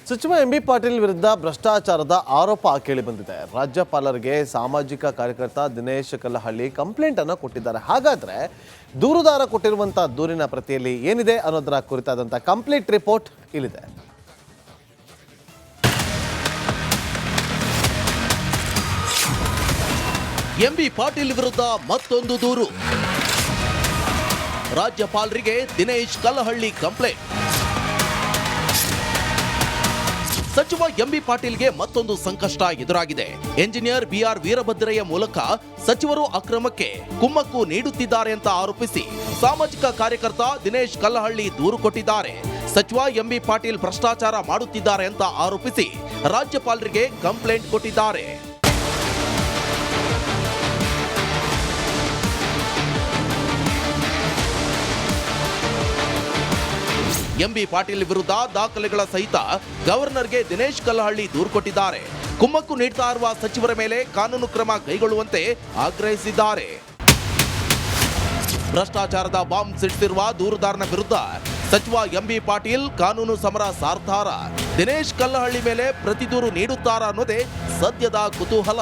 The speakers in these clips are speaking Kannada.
ಸಚಿವ ಎಂಬಿ ಪಾಟೀಲ್ ವಿರುದ್ಧ ಭ್ರಷ್ಟಾಚಾರದ ಆರೋಪ ಕೇಳಿಬಂದಿದೆ. ರಾಜ್ಯಪಾಲರಿಗೆ ಸಾಮಾಜಿಕ ಕಾರ್ಯಕರ್ತ ದಿನೇಶ್ ಕಲ್ಲಹಳ್ಳಿ ಕಂಪ್ಲೇಂಟ್ ಅನ್ನು ಕೊಟ್ಟಿದ್ದಾರೆ. ಹಾಗಾದ್ರೆ ದೂರುದಾರ ಕೊಟ್ಟಿರುವಂತಹ ದೂರಿನ ಪ್ರತಿಯಲ್ಲಿ ಏನಿದೆ ಅನ್ನೋದರ ಕುರಿತಾದಂತಹ ಕಂಪ್ಲೀಟ್ ರಿಪೋರ್ಟ್ ಇಲ್ಲಿದೆ. ಎಂಬಿ ಪಾಟೀಲ್ ವಿರುದ್ಧ ಮತ್ತೊಂದು ದೂರು. ರಾಜ್ಯಪಾಲರಿಗೆ ದಿನೇಶ್ ಕಲ್ಲಹಳ್ಳಿ ಕಂಪ್ಲೇಂಟ್. ಸಚಿವ ಎಂಬಿ ಪಾಟೀಲ್ಗೆ ಮತ್ತೊಂದು ಸಂಕಷ್ಟ ಎದುರಾಗಿದೆ. ಎಂಜಿನಿಯರ್ ಬಿಆರ್ ವೀರಭದ್ರಯ್ಯ ಮೂಲಕ ಸಚಿವರು ಅಕ್ರಮಕ್ಕೆ ಕುಮ್ಮಕ್ಕು ನೀಡುತ್ತಿದ್ದಾರೆ ಅಂತ ಆರೋಪಿಸಿ ಸಾಮಾಜಿಕ ಕಾರ್ಯಕರ್ತ ದಿನೇಶ್ ಕಲ್ಲಹಳ್ಳಿ ದೂರು ಕೊಟ್ಟಿದ್ದಾರೆ. ಸಚಿವ ಎಂಬಿ ಪಾಟೀಲ್ ಭ್ರಷ್ಟಾಚಾರ ಮಾಡುತ್ತಿದ್ದಾರೆ ಅಂತ ಆರೋಪಿಸಿ ರಾಜ್ಯಪಾಲರಿಗೆ ಕಂಪ್ಲೇಂಟ್ ಕೊಟ್ಟಿದ್ದಾರೆ. ಎಂಬಿ ಪಾಟೀಲ್ ವಿರುದ್ಧ ದಾಖಲೆಗಳ ಸಹಿತ ಗವರ್ನರ್ಗೆ ದಿನೇಶ್ ಕಲ್ಲಹಳ್ಳಿ ದೂರು ಕೊಟ್ಟಿದ್ದಾರೆ. ಕುಮ್ಮಕ್ಕು ನೀಡ್ತಾ ಇರುವ ಸಚಿವರ ಮೇಲೆ ಕಾನೂನು ಕ್ರಮ ಕೈಗೊಳ್ಳುವಂತೆ ಆಗ್ರಹಿಸಿದ್ದಾರೆ. ಭ್ರಷ್ಟಾಚಾರದ ಬಾಂಬ್ ಸಿಡಿಸಿರುವ ದೂರುದಾರನ ವಿರುದ್ಧ ಸಚಿವ ಎಂಬಿ ಪಾಟೀಲ್ ಕಾನೂನು ಸಮರ ಸಾರ್ತಾರ. ದಿನೇಶ್ ಕಲ್ಲಹಳ್ಳಿ ಮೇಲೆ ಪ್ರತಿ ದೂರು ನೀಡುತ್ತಾರಾ ಅನ್ನೋದೇ ಸದ್ಯದ ಕುತೂಹಲ.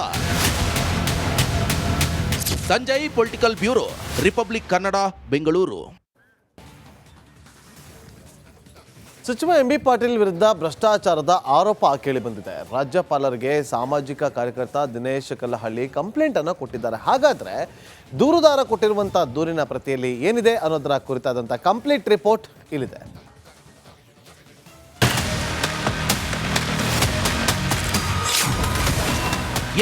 Sanjay political bureau, republic Kannada, Bengaluru. ಸಚಿವ ಎಂಬಿ ಪಾಟೀಲ್ ವಿರುದ್ಧ ಭ್ರಷ್ಟಾಚಾರದ ಆರೋಪ ಕೇಳಿಬಂದಿದೆ. ರಾಜ್ಯಪಾಲರಿಗೆ ಸಾಮಾಜಿಕ ಕಾರ್ಯಕರ್ತ ದಿನೇಶ್ ಕಲ್ಲಹಳ್ಳಿ ಕಂಪ್ಲೇಂಟ್ ಅನ್ನು ಕೊಟ್ಟಿದ್ದಾರೆ. ಹಾಗಾದ್ರೆ ದೂರುದಾರ ಕೊಟ್ಟಿರುವಂತಹ ದೂರಿನ ಪ್ರತಿಯಲ್ಲಿ ಏನಿದೆ ಅನ್ನೋದರ ಕುರಿತಾದಂತಹ ಕಂಪ್ಲೀಟ್ ರಿಪೋರ್ಟ್ ಇಲ್ಲಿದೆ.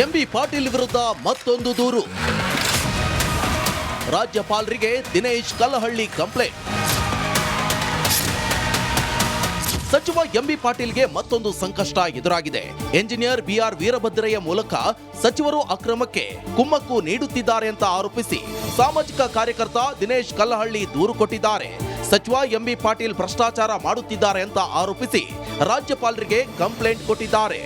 ಎಂಬಿ ಪಾಟೀಲ್ ವಿರುದ್ಧ ಮತ್ತೊಂದು ದೂರು. ರಾಜ್ಯಪಾಲರಿಗೆ ದಿನೇಶ್ ಕಲ್ಲಹಳ್ಳಿ ಕಂಪ್ಲೇಂಟ್. ಸಚಿವ ಎಂಬಿ ಪಾಟೀಲ್ಗೆ ಮತ್ತೊಂದು ಸಂಕಷ್ಟ ಎದುರಾಗಿದೆ. ಎಂಜಿನಿಯರ್ ಬಿಆರ್ ವೀರಭದ್ರಯ್ಯ ಮೂಲಕ ಸಚಿವರು ಅಕ್ರಮಕ್ಕೆ ಕುಮ್ಮಕ್ಕು ನೀಡುತ್ತಿದ್ದಾರೆ ಅಂತ ಆರೋಪಿಸಿ ಸಾಮಾಜಿಕ ಕಾರ್ಯಕರ್ತ ದಿನೇಶ್ ಕಲ್ಲಹಳ್ಳಿ ದೂರು ಕೊಟ್ಟಿದ್ದಾರೆ. ಸಚಿವ ಎಂಬಿ ಪಾಟೀಲ್ ಭ್ರಷ್ಟಾಚಾರ ಮಾಡುತ್ತಿದ್ದಾರೆ ಅಂತ ಆರೋಪಿಸಿ ರಾಜ್ಯಪಾಲರಿಗೆ ಕಂಪ್ಲೇಂಟ್ ಕೊಟ್ಟಿದ್ದಾರೆ.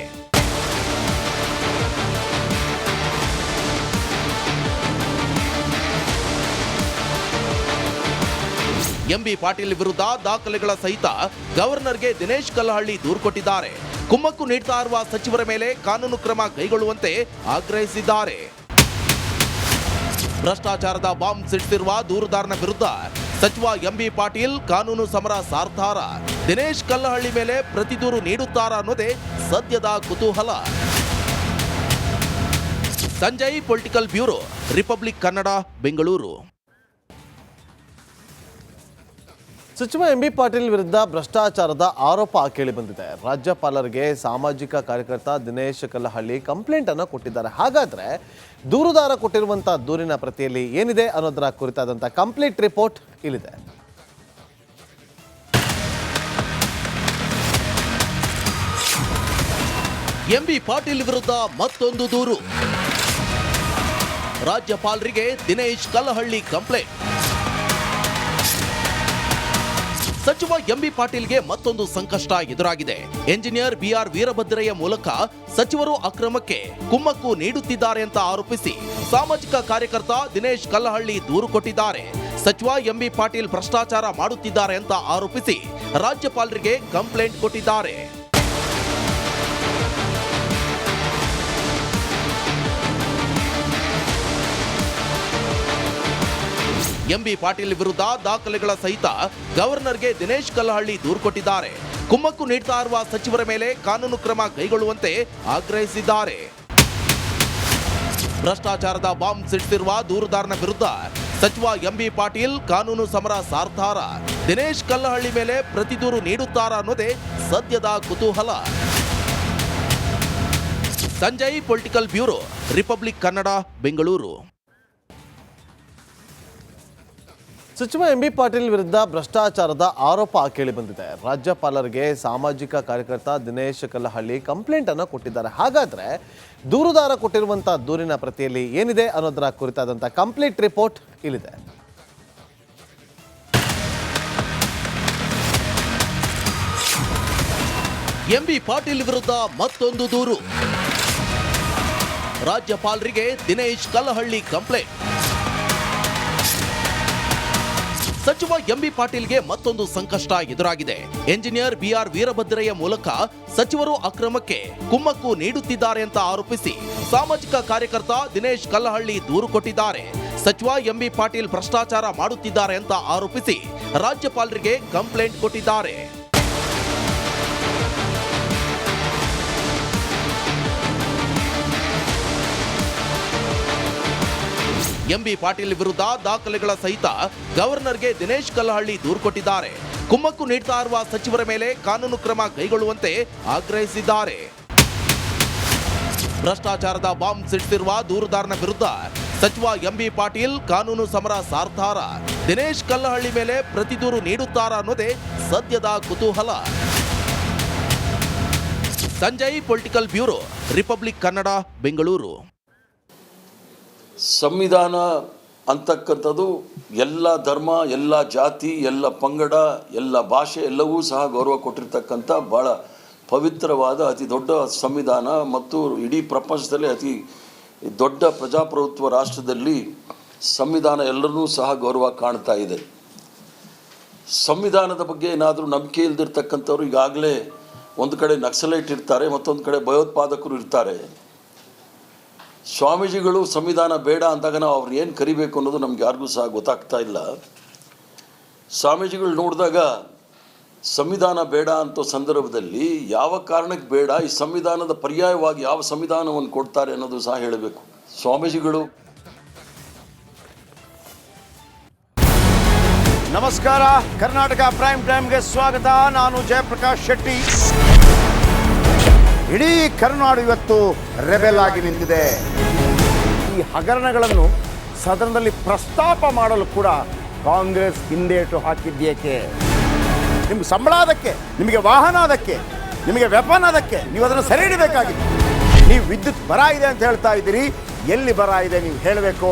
ಎಂಬಿ ಪಾಟೀಲ್ ವಿರುದ್ಧ ದಾಖಲೆಗಳ ಸಹಿತ ಗವರ್ನರ್ಗೆ ದಿನೇಶ್ ಕಲ್ಲಹಳ್ಳಿ ದೂರು ಕೊಟ್ಟಿದ್ದಾರೆ. ಕುಮ್ಮಕ್ಕು ನೀಡ್ತಾ ಇರುವ ಸಚಿವರ ಮೇಲೆ ಕಾನೂನು ಕ್ರಮ ಕೈಗೊಳ್ಳುವಂತೆ ಆಗ್ರಹಿಸಿದ್ದಾರೆ. ಭ್ರಷ್ಟಾಚಾರದ ಬಾಂಬ್ ಸಿಡಿಸಿರುವ ದೂರುದಾರನ ವಿರುದ್ಧ ಸಚಿವ ಎಂಬಿ ಪಾಟೀಲ್ ಕಾನೂನು ಸಮರ ಸಾರ್ತಾರ. ದಿನೇಶ್ ಕಲ್ಲಹಳ್ಳಿ ಮೇಲೆ ಪ್ರತಿ ದೂರು ನೀಡುತ್ತಾರಾ ಅನ್ನೋದೇ ಸದ್ಯದ ಕುತೂಹಲ. Sanjay political bureau, republic Kannada, Bengaluru. ಸಚಿವ ಎಂಬಿ ಪಾಟೀಲ್ ವಿರುದ್ಧ ಭ್ರಷ್ಟಾಚಾರದ ಆರೋಪ ಕೇಳಿಬಂದಿದೆ. ರಾಜ್ಯಪಾಲರಿಗೆ ಸಾಮಾಜಿಕ ಕಾರ್ಯಕರ್ತ ದಿನೇಶ್ ಕಲ್ಲಹಳ್ಳಿ ಕಂಪ್ಲೇಂಟ್ ಅನ್ನು ಕೊಟ್ಟಿದ್ದಾರೆ. ಹಾಗಾದ್ರೆ ದೂರುದಾರ ಕೊಟ್ಟಿರುವಂತಹ ದೂರಿನ ಪ್ರತಿಯಲ್ಲಿ ಏನಿದೆ ಅನ್ನೋದರ ಕುರಿತಾದಂತಹ ಕಂಪ್ಲೀಟ್ ರಿಪೋರ್ಟ್ ಇಲ್ಲಿದೆ. ಎಂಬಿ ಪಾಟೀಲ್ ವಿರುದ್ಧ ಮತ್ತೊಂದು ದೂರು. ರಾಜ್ಯಪಾಲರಿಗೆ ದಿನೇಶ್ ಕಲ್ಲಹಳ್ಳಿ ಕಂಪ್ಲೇಂಟ್. ಸಚಿವ ಎಂಬಿ ಪಾಟೀಲ್ಗೆ ಮತ್ತೊಂದು ಸಂಕಷ್ಟ ಎದುರಾಗಿದೆ. ಎಂಜಿನಿಯರ್ ಬಿಆರ್ ವೀರಭದ್ರಯ್ಯ ಮೂಲಕ ಸಚಿವರು ಅಕ್ರಮಕ್ಕೆ ಕುಮ್ಮಕ್ಕು ನೀಡುತ್ತಿದ್ದಾರೆ ಅಂತ ಆರೋಪಿಸಿ ಸಾಮಾಜಿಕ ಕಾರ್ಯಕರ್ತ ದಿನೇಶ್ ಕಲ್ಲಹಳ್ಳಿ ದೂರು ಕೊಟ್ಟಿದ್ದಾರೆ. ಸಚಿವ ಎಂಬಿ ಪಾಟೀಲ್ ಭ್ರಷ್ಟಾಚಾರ ಮಾಡುತ್ತಿದ್ದಾರೆ ಅಂತ ಆರೋಪಿಸಿ ರಾಜ್ಯಪಾಲರಿಗೆ ಕಂಪ್ಲೇಂಟ್ ಕೊಟ್ಟಿದ್ದಾರೆ. ಎಂಬಿ ಪಾಟೀಲ್ ವಿರುದ್ಧ ದಾಖಲೆಗಳ ಸಹಿತ ಗವರ್ನರ್ಗೆ ದಿನೇಶ್ ಕಲ್ಲಹಳ್ಳಿ ದೂರು ಕೊಟ್ಟಿದ್ದಾರೆ. ಕುಮ್ಮಕ್ಕು ನೀಡ್ತಾ ಇರುವ ಸಚಿವರ ಮೇಲೆ ಕಾನೂನು ಕ್ರಮ ಕೈಗೊಳ್ಳುವಂತೆ ಆಗ್ರಹಿಸಿದ್ದಾರೆ. ಭ್ರಷ್ಟಾಚಾರದ ಬಾಂಬ್ ಸಿಡಿಸಿರುವ ದೂರುದಾರನ ವಿರುದ್ಧ ಸಚಿವ ಎಂಬಿ ಪಾಟೀಲ್ ಕಾನೂನು ಸಮರ ಸಾರ್ತಾರ. ದಿನೇಶ್ ಕಲ್ಲಹಳ್ಳಿ ಮೇಲೆ ಪ್ರತಿ ದೂರು ನೀಡುತ್ತಾರಾ ಅನ್ನೋದೇ ಸದ್ಯದ ಕುತೂಹಲ. Sanjay political bureau, republic Kannada, Bengaluru. ಸಚಿವ ಎಂಬಿ ಪಾಟೀಲ್ ವಿರುದ್ಧ ಭ್ರಷ್ಟಾಚಾರದ ಆರೋಪ ಕೇಳಿಬಂದಿದೆ. ರಾಜ್ಯಪಾಲರಿಗೆ ಸಾಮಾಜಿಕ ಕಾರ್ಯಕರ್ತ ದಿನೇಶ್ ಕಲ್ಲಹಳ್ಳಿ ಕಂಪ್ಲೇಂಟ್ ಅನ್ನು ಕೊಟ್ಟಿದ್ದಾರೆ. ಹಾಗಾದ್ರೆ ದೂರುದಾರ ಕೊಟ್ಟಿರುವಂತಹ ದೂರಿನ ಪ್ರತಿಯಲ್ಲಿ ಏನಿದೆ ಅನ್ನೋದರ ಕುರಿತಾದಂತಹ ಕಂಪ್ಲೀಟ್ ರಿಪೋರ್ಟ್ ಇಲ್ಲಿದೆ. ಎಂಬಿ ಪಾಟೀಲ್ ವಿರುದ್ಧ ಮತ್ತೊಂದು ದೂರು. ರಾಜ್ಯಪಾಲರಿಗೆ ದಿನೇಶ್ ಕಲ್ಲಹಳ್ಳಿ ಕಂಪ್ಲೇಂಟ್. ಸಚಿವ ಎಂಬಿ ಪಾಟೀಲ್ಗೆ ಮತ್ತೊಂದು ಸಂಕಷ್ಟ ಎದುರಾಗಿದೆ. ಎಂಜಿನಿಯರ್ ಬಿಆರ್ ವೀರಭದ್ರಯ್ಯ ಮೂಲಕ ಸಚಿವರು ಅಕ್ರಮಕ್ಕೆ ಕುಮ್ಮಕ್ಕು ನೀಡುತ್ತಿದ್ದಾರೆ ಅಂತ ಆರೋಪಿಸಿ ಸಾಮಾಜಿಕ ಕಾರ್ಯಕರ್ತ ದಿನೇಶ್ ಕಲ್ಲಹಳ್ಳಿ ದೂರು ಕೊಟ್ಟಿದ್ದಾರೆ. ಸಚಿವ ಎಂಬಿ ಪಾಟೀಲ್ ಭ್ರಷ್ಟಾಚಾರ ಮಾಡುತ್ತಿದ್ದಾರೆ ಅಂತ ಆರೋಪಿಸಿ ರಾಜ್ಯಪಾಲರಿಗೆ ಕಂಪ್ಲೇಂಟ್ ಕೊಟ್ಟಿದ್ದಾರೆ. ಎಂಬಿ ಪಾಟೀಲ್ ವಿರುದ್ಧ ದಾಖಲೆಗಳ ಸಹಿತ ಗವರ್ನರ್ಗೆ ದಿನೇಶ್ ಕಲ್ಲಹಳ್ಳಿ ದೂರು ಕೊಟ್ಟಿದ್ದಾರೆ. ಕುಮ್ಮಕ್ಕು ನೀಡ್ತಾ ಇರುವ ಸಚಿವರ ಮೇಲೆ ಕಾನೂನು ಕ್ರಮ ಕೈಗೊಳ್ಳುವಂತೆ ಆಗ್ರಹಿಸಿದ್ದಾರೆ. ಭ್ರಷ್ಟಾಚಾರದ ಬಾಂಬ್ ಸಿಡಿಸಿರುವ ದೂರುದಾರನ ವಿರುದ್ಧ ಸಚಿವ ಎಂಬಿ ಪಾಟೀಲ್ ಕಾನೂನು ಸಮರ ಸಾರ್ತಾರ, ದಿನೇಶ್ ಕಲ್ಲಹಳ್ಳಿ ಮೇಲೆ ಪ್ರತಿ ದೂರು ನೀಡುತ್ತಾರಾ ಅನ್ನೋದೇ ಸದ್ಯದ ಕುತೂಹಲ. Sanjay, political bureau, republic Kannada, Bengaluru. ಸಂವಿಧಾನ ಅಂತಕ್ಕಂಥದ್ದು ಎಲ್ಲ ಧರ್ಮ, ಎಲ್ಲ ಜಾತಿ, ಎಲ್ಲ ಪಂಗಡ, ಎಲ್ಲ ಭಾಷೆ ಎಲ್ಲವೂ ಸಹ ಗೌರವ ಕೊಟ್ಟಿರ್ತಕ್ಕಂಥ ಭಾಳ ಪವಿತ್ರವಾದ ಅತಿ ದೊಡ್ಡ ಸಂವಿಧಾನ ಮತ್ತು ಇಡೀ ಪ್ರಪಂಚದಲ್ಲಿ ಅತಿ ದೊಡ್ಡ ಪ್ರಜಾಪ್ರಭುತ್ವ ರಾಷ್ಟ್ರದಲ್ಲಿ ಸಂವಿಧಾನ ಎಲ್ಲರೂ ಸಹ ಗೌರವ ಕಾಣ್ತಾ ಇದೆ. ಸಂವಿಧಾನದ ಬಗ್ಗೆ ಏನಾದರೂ ನಂಬಿಕೆ ಇಲ್ದಿರ್ತಕ್ಕಂಥವ್ರು ಈಗಾಗಲೇ ಒಂದು ಕಡೆ ನಕ್ಸಲೈಟ್ ಇರ್ತಾರೆ, ಮತ್ತೊಂದು ಕಡೆ ಭಯೋತ್ಪಾದಕರು ಇರ್ತಾರೆ. ಸ್ವಾಮೀಜಿಗಳು ಸಂವಿಧಾನ ಬೇಡ ಅಂದಾಗ ನಾವು ಅವ್ರನ್ನ ಏನು ಕರಿಬೇಕು ಅನ್ನೋದು ನಮ್ಗೆ ಯಾರಿಗೂ ಸಹ ಗೊತ್ತಾಗ್ತಾ ಇಲ್ಲ. ಸ್ವಾಮೀಜಿಗಳು ನೋಡಿದಾಗ ಸಂವಿಧಾನ ಬೇಡ ಅಂತ ಸಂದರ್ಭದಲ್ಲಿ ಯಾವ ಕಾರಣಕ್ಕೆ ಬೇಡ, ಈ ಸಂವಿಧಾನದ ಪರ್ಯಾಯವಾಗಿ ಯಾವ ಸಂವಿಧಾನವನ್ನು ಕೊಡ್ತಾರೆ ಅನ್ನೋದು ಸಹ ಹೇಳಬೇಕು. ಸ್ವಾಮೀಜಿಗಳು. ನಮಸ್ಕಾರ, ಕರ್ನಾಟಕ ಪ್ರೈಮ್ ಟೈಮ್ಗೆ ಸ್ವಾಗತ. ನಾನು ಜಯಪ್ರಕಾಶ್ ಶೆಟ್ಟಿ. ಇಡೀ ಕರ್ನಾಡು ಇವತ್ತು ರೆಬೆಲ್ ಆಗಿ ನಿಂತಿದೆ. ಈ ಹಗರಣಗಳನ್ನು ಸದನದಲ್ಲಿ ಪ್ರಸ್ತಾಪ ಮಾಡಲು ಕೂಡ ಕಾಂಗ್ರೆಸ್ ಹಿಂದೇಟು ಹಾಕಿದ್ದೇಕೆ? ನಿಮ್ಗೆ ಸಂಬಳ ಅದಕ್ಕೆ, ನಿಮಗೆ ವಾಹನ ಅದಕ್ಕೆ, ನಿಮಗೆ ವೆಪನ್ ಅದಕ್ಕೆ, ನೀವು ಅದನ್ನು ಸೆರೆ ಹಿಡಿಬೇಕಾಗಿತ್ತು. ನೀವು ವಿದ್ಯುತ್ ಬರ ಇದೆ ಅಂತ ಹೇಳ್ತಾ ಇದ್ದೀರಿ, ಎಲ್ಲಿ ಬರ ಇದೆ ನೀವು ಹೇಳಬೇಕು.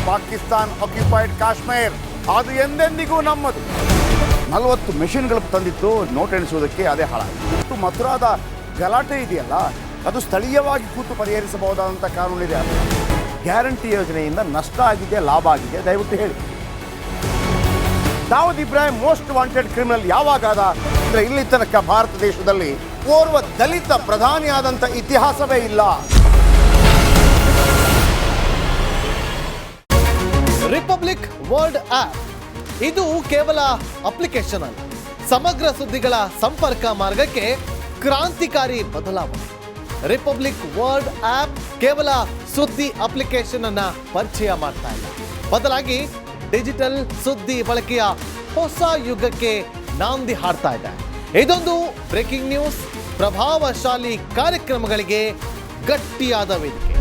ಪಾಕಿಸ್ತಾನ್ ಆಕ್ಯುಪೈಡ್ ಕಾಶ್ಮೀರ್ ಅದು ಎಂದೆಂದಿಗೂ ನಮ್ಮದು. 40 ಮೆಷಿನ್ಗಳು ತಂದಿತ್ತು ನೋಟ್ ಎಣಿಸುವುದಕ್ಕೆ, ಅದೇ ಹಾಳಾಯಿತು. ಮಥುರಾದ ಗಲಾಟೆ ಇದೆಯಲ್ಲ, ಅದು ಸ್ಥಳೀಯವಾಗಿ ಕೂತು ಪರಿಹರಿಸಬಹುದಾದಂಥ ಕಾನೂನಿದೆ. ಗ್ಯಾರಂಟಿ ಯೋಜನೆಯಿಂದ ನಷ್ಟ ಆಗಿದೆ, ಲಾಭ ಆಗಿದೆ, ದಯವಿಟ್ಟು ಹೇಳಿ. Dawood Ibrahim most wanted criminal ಯಾವಾಗಾದ ಅಂದರೆ ಇಲ್ಲಿ ತನಕ ಭಾರತ ದೇಶದಲ್ಲಿ ಓರ್ವ ದಲಿತ ಪ್ರಧಾನಿಯಾದಂಥ ಇತಿಹಾಸವೇ ಇಲ್ಲ. ರಿಪಬ್ಲಿಕ್ ವರ್ಲ್ಡ್ ಆಪ್ ಇದು ಕೇವಲ ಅಪ್ಲಿಕೇಶನ್ ಅಲ್ಲ, ಸಮಗ್ರ ಸುದ್ದಿಗಳ ಸಂಪರ್ಕ ಮಾರ್ಗಕ್ಕೆ ಕ್ರಾಂತಿಕಾರಿ ಬದಲಾವಣೆ. ರಿಪಬ್ಲಿಕ್ ವರ್ಲ್ಡ್ ಆಪ್ ಕೇವಲ ಸುದ್ದಿ ಅಪ್ಲಿಕೇಶನ್ ಅನ್ನ ಪರಿಚಯ ಮಾಡ್ತಾ ಇಲ್ಲ, ಬದಲಾಗಿ ಡಿಜಿಟಲ್ ಸುದ್ದಿ ಬಳಕೆಯ ಹೊಸ ಯುಗಕ್ಕೆ ನಾಂದಿ ಹಾಡ್ತಾ ಇದೆ. ಇದೊಂದು ಬ್ರೇಕಿಂಗ್ ನ್ಯೂಸ್, ಪ್ರಭಾವಶಾಲಿ ಕಾರ್ಯಕ್ರಮಗಳಿಗೆ ಗಟ್ಟಿಯಾದ ವೇದಿಕೆ.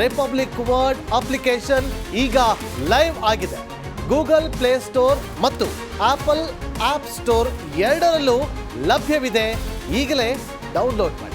ರಿಪಬ್ಲಿಕ್ ವರ್ಲ್ಡ್ ಅಪ್ಲಿಕೇಶನ್ ಈಗ ಲೈವ್ ಆಗಿದೆ. ಗೂಗಲ್ ಪ್ಲೇ ಸ್ಟೋರ್ ಮತ್ತು ಆಪಲ್ ಆಪ್ ಸ್ಟೋರ್ ಎರಡರಲ್ಲೂ ಲಭ್ಯವಿದೆ. ಈಗಲೇ ಡೌನ್ಲೋಡ್ ಮಾಡಿ.